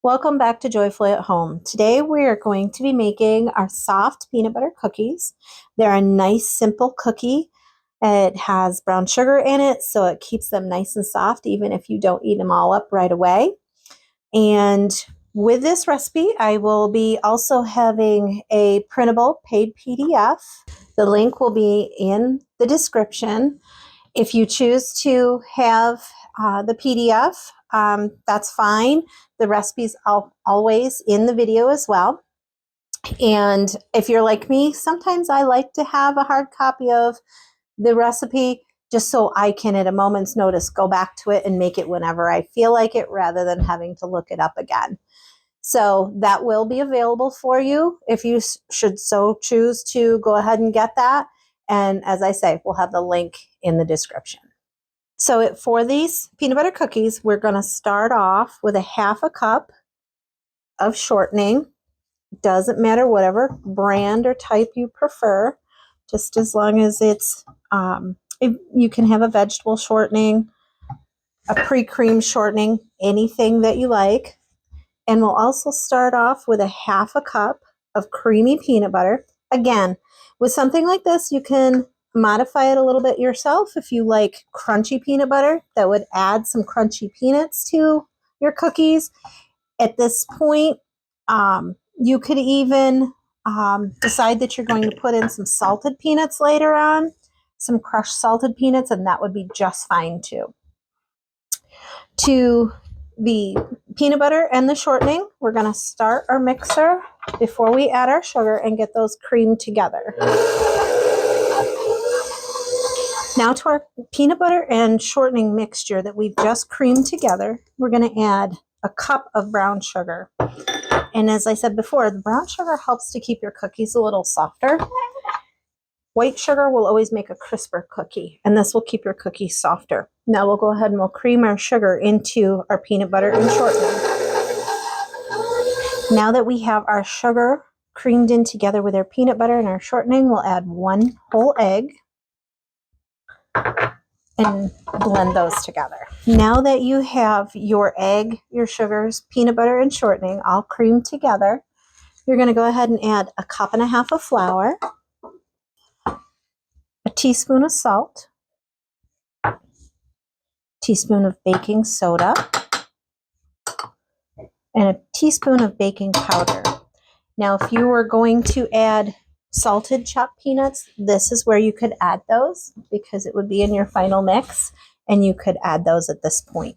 Welcome back to Joyfully at Home. Today we are going to be making our soft peanut butter cookies. They're a nice simple cookie. It has brown sugar in it, so it keeps them nice and soft even if you don't eat them all up right away. And with this recipe, I will be also having a printable paid PDF. The link will be in the description. If you choose to have the PDF, that's fine. The recipe's always in the video as well. And if you're like me, sometimes I like to have a hard copy of the recipe just so I can, at a moment's notice, go back to it and make it whenever I feel like it rather than having to look it up again. So that will be available for you if you should so choose to go ahead and get that. And as I say, we'll have the link in the description. So for these peanut butter cookies, we're going to start off with a half a cup of shortening. Doesn't matter whatever brand or type you prefer, just as long as it's, you can have a vegetable shortening, a pre-cream shortening, anything that you like. And we'll also start off with a half a cup of creamy peanut butter. Again, with something like this, you can modify it a little bit yourself. If you like crunchy peanut butter, that would add some crunchy peanuts to your cookies. At this point, you could even decide that you're going to put in some salted peanuts later on, some crushed salted peanuts, and that would be just fine too. To the peanut butter and the shortening, we're going to start our mixer before we add our sugar and get those creamed together. Now to our peanut butter and shortening mixture that we've just creamed together, we're going to add a cup of brown sugar. And as I said before, the brown sugar helps to keep your cookies a little softer. White sugar will always make a crisper cookie, and this will keep your cookies softer. Now we'll go ahead and we'll cream our sugar into our peanut butter and shortening. Now that we have our sugar creamed in together with our peanut butter and our shortening, we'll add 1 whole egg and blend those together. Now that you have your egg, your sugars, peanut butter, and shortening all creamed together, you're going to go ahead and add 1.5 cups of flour, a teaspoon of salt, a teaspoon of baking soda, and a teaspoon of baking powder. Now, if you were going to add salted chopped peanuts, this is where you could add those because it would be in your final mix, and you could add those at this point.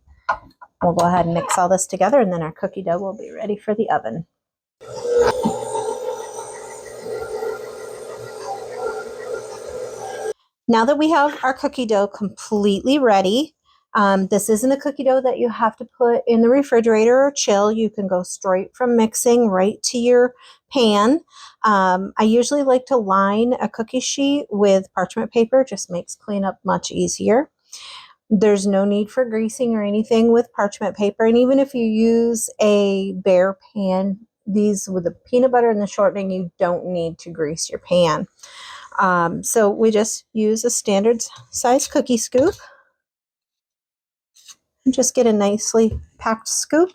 We'll go ahead and mix all this together, and then our cookie dough will be ready for the oven. Now that we have our cookie dough completely ready, this isn't a cookie dough that you have to put in the refrigerator or chill. You can go straight from mixing right to your pan. I usually like to line a cookie sheet with parchment paper. Just makes cleanup much easier. There's no need for greasing or anything with parchment paper. And even if you use a bare pan, these with the peanut butter and the shortening, you don't need to grease your pan. So we just use a standard size cookie scoop and just get a nicely packed scoop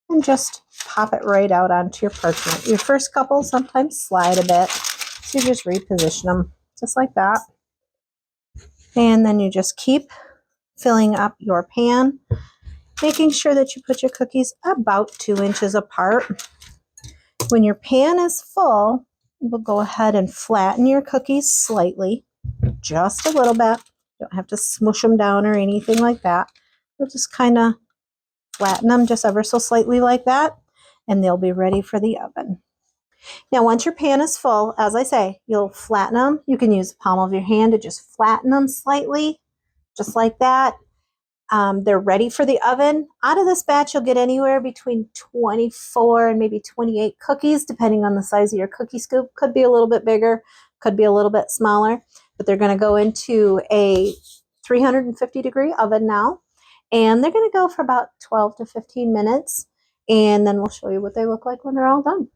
and just pop it right out onto your parchment. Your first couple sometimes slide a bit, so you just reposition them just like that. And then you just keep filling up your pan, making sure that you put your cookies about 2 inches apart. When your pan is full, we'll go ahead and flatten your cookies slightly, just a little bit. You don't have to smush them down or anything like that. You'll just kind of flatten them just ever so slightly like that, and they'll be ready for the oven. Now, once your pan is full, as I say, you'll flatten them. You can use the palm of your hand to just flatten them slightly, just like that. They're ready for the oven. Out of this batch, you'll get anywhere between 24 and maybe 28 cookies, depending on the size of your cookie scoop. Could be a little bit bigger, could be a little bit smaller, but they're going to go into a 350-degree oven now, and they're going to go for about 12 to 15 minutes, and then we'll show you what they look like when they're all done.